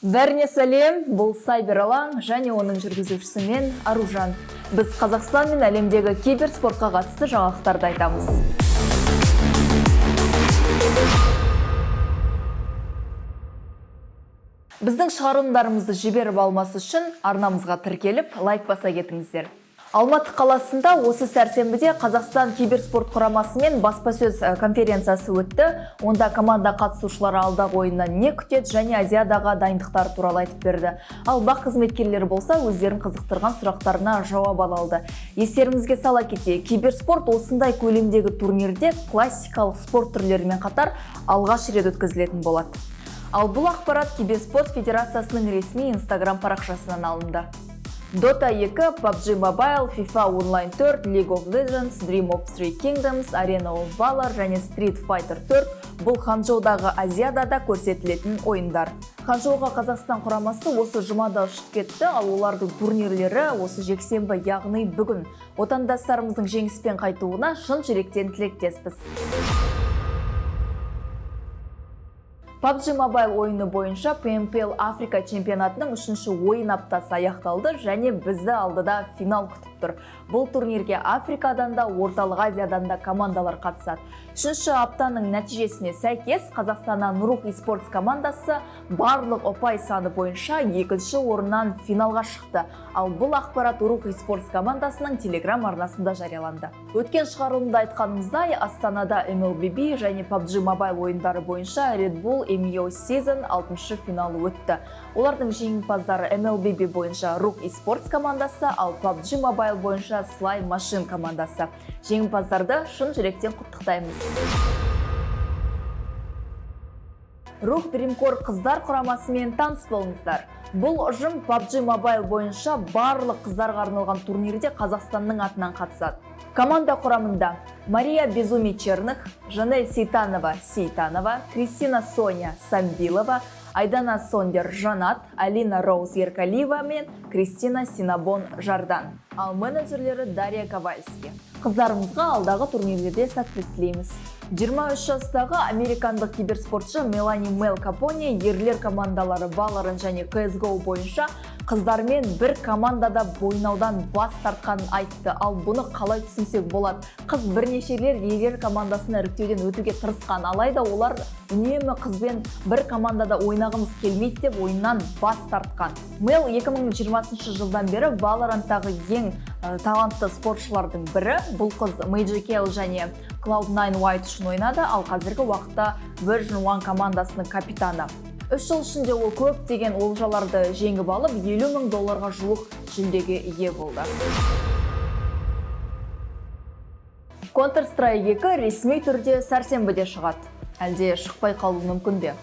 Бәріне сәлем, бұл Сайбер Алаң және оның жүргізушісі мен Аружан. Біз Қазақстан мен әлемдегі киберспортқа қатысты жаңалықтарды айтамыз. Біздің шығарылымдарымызды жіберіп алмасы үшін арнамызға тіркеліп, лайк баса кетіңіздер. Алматы қаласында осы сәрсенбіде Қазақстан киберспорт құрамасымен баспасөз конференциясы өтті. Онда команда қатысушылары алдағы ойыннан не күтеді және Азиядағы дайындықтар туралы айтып берді. Ал бақ қызметкерлері болса өздерін қызықтырған сұрақтарына жауап ала алды. Естеріңізге сала кетейік, киберспорт осындай көлемдегі турнирде классикалық спорт түрлерімен қатар алғаш рет өткізілетін болады. Ал бұл ақпарат Киберспорт Федерациясының ресми Instagram парақшасынан алынды. Dota 2, PUBG Mobile, FIFA Online 4, League of Legends, Dream of Three Kingdoms, Arena of Valor және Street Fighter 4 бұл Ханчжоудағы Азияда да көрсетілетін ойындар. Ханчжоуға Қазақстан құрамасы осы жұмада ұшып кетті, ал олардың турнирлері осы жексенбі, яғни бүгін. Отандастарымыздың жеңіспен қайтуына шын жүректен тілектеспіз. PUBG Mobile ойыны бойынша PMPL Африка чемпионатының 3-ші ойын аптасы аяқталды және бізді алдыда финал күтіп тұр. Бұл турнирге Африкадан да, Орталық Азиядан да командалар қатысады. 3-ші аптаның нәтижесіне сәйкес Қазақстаннан Нұрух eSports командасы барлық ұпай саны бойынша 2-ші орыннан финалға шықты. Ал бұл ақпарат Нұрух eSports командасының Telegram арнасында жарияланды. Өткен шығарылымда айтқанымыздай, Астанада MLBB және PUBG Mobile ойындары бойынша Red Bull MEO Season 6-шы финалы өтті. Олардың жеңімпаздары MLBB бойынша Нұрух eSports командасы, ал PUBG Mobile бойынша Slime Machine командасы. Жеңімпаздарды шын жүректен құттықтаймыз. Нұрух Dreamcore қыздар құрамасымен таныс болыңыздар. Бұл ұжым PUBG Mobile бойынша барлық қыздарға арналған турнирде Қазақстанның атынан қатысады. Команда құрамында Мария Безумий Черных, Жанель Сейтанова, Кристина Соня Самбилова, Айдана Сондер Жанат, Алина Роуз Еркалиева мен Кристина Синабон Жардан. Ал менеджерлері Дарья Ковальски. Қыздарымызға алдағы турнирлерде сәттілік тілейміз. 23 жастағы американдық киберспортшы Мелани Мел Капоне ерлер командалары Valorant және CSGO бойынша қыздармен бір командада ойнаудан бас тартқанын айтты. Ал бұны қалай түсінсек болады? Қыз бірнешелер ерлер командасына іріктеуден өтуге тырысқан, алайда олар үнемі қызбен бір командада ойнағымыз келмейді деп ойыннан бас тартқан. Мел 2020 жылдан бері Valorant-тағы ең талантты спортшылардың бірі. Бұл қыз Magical және Cloud9 White үшін ойнады, ал қазіргі уақытта Version 1 командасының капитаны. 3 жыл ішінде ол көптеген олжаларды жеңіп алып, $50 000 жуық жүлдеге ие болды. Counter-Strike 2 ресми түрде сәрсенбіде шығады. Әлде шықпай қалуы мүмкін бе?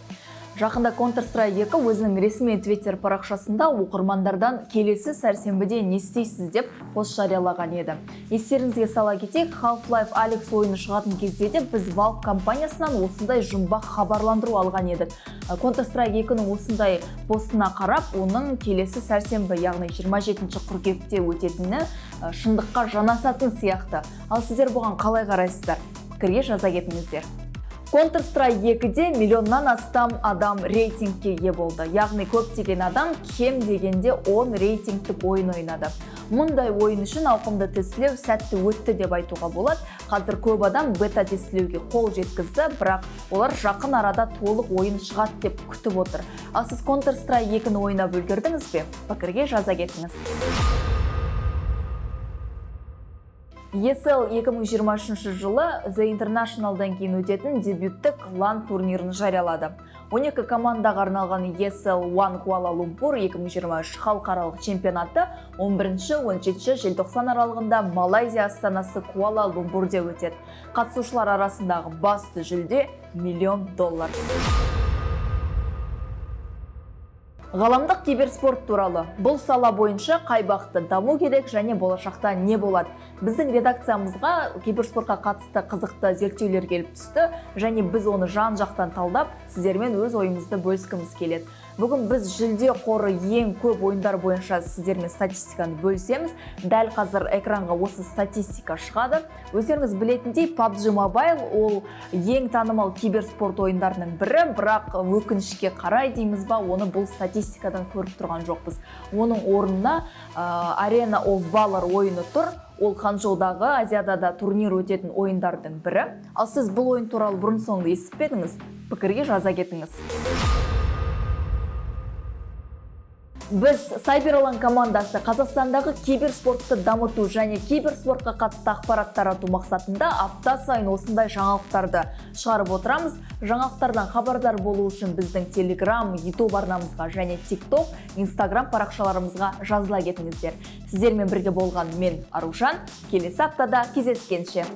Жақында Counter-Strike 2 өзінің ресми Twitter парақшасында оқырмандардан келесі сәрсенбіде не істейсіз деп пост жариялаған еді. Естеріңізге сала кетейік, Half-Life Alyx ойыны шығатын кезде де біз Valve компаниясынан осындай жұмбақ хабарландыру алған едік. Counter-Strike 2-ның осындай постына қарап, оның келесі сәрсенбі, яғни 27 қыркүйекте өтетіні шындыққа жанасатын сияқты. Ал сіздер бұған қалай қарайсыздар? Пікірге жаза кетіңіздер. Counter-Strike 2-де миллионнан астам адам рейтингке ие болды. Яғни көптеген адам кем дегенде 10 рейтингтік ойын ойнады. Мұндай ойын үшін ауқымды тестілеу сәтті өтті деп айтуға болады. Қазір көп адам бета-тестілеуге қол жеткізді, бірақ олар жақын арада толық ойын шығады деп күтіп отыр. Ал сіз Counter-Strike 2-ні ойнап үлгердіңіз бе? Пікірге жаза кетіңіз. ESL 2023 жылы The International'дан кейін өтетін дебюттік LAN турнирін жариялады. 12 командаға арналған ESL One Kuala Lumpur 2023 халықаралық чемпионаты 11-17 желтоқсан аралығында Малайзия астанасы Куала Лумпурде өтеді. Қатысушылар арасындағы басты жүлде $1 миллион. Ғаламдық киберспорт туралы. Бұл сала бойынша қай бағытта даму керек және болашақта не болады? Біздің редакциямызға киберспортқа қатысты қызықты зерттеулер келіп түсті және біз оны жан-жақтан талдап, сіздермен өз ойымызды бөліскіміз келеді. Бүгін біз жүлде қоры ең көп ойындар бойынша сіздермен статистиканы бөлісеміз. Дәл қазір экранға осы статистика шығады. Өздеріңіз білетіндей, PUBG Mobile ол ең танымал киберспорт ойындарының бірі, бірақ өкінішке қарай дейміз ба, оны бұл статистикадан көріп тұрған жоқпыз. Оның орнына Arena of Valor ойыны тұр. Ол Ханчжоудағы Азияда да турнир өтетін ойындардың бірі. Ал сіз бұл ойын туралы бұрын соңды естіп пе едіңіз? Пікірге жаза кетіңіз. Біз Cyberallan командасы Қазақстандағы киберспортты дамыту және киберспортқа қатысты ақпарат тарату мақсатында апта сайын осындай жаңалықтарды шығарып отырамыз. Жаңалықтардан хабардар болу үшін біздің Telegram, YouTube арнамызға және TikTok, Instagram парақшаларымызға жазыла кетіңіздер. Сіздермен бірге болған мен Аружан. Келесі аптада кездескенше.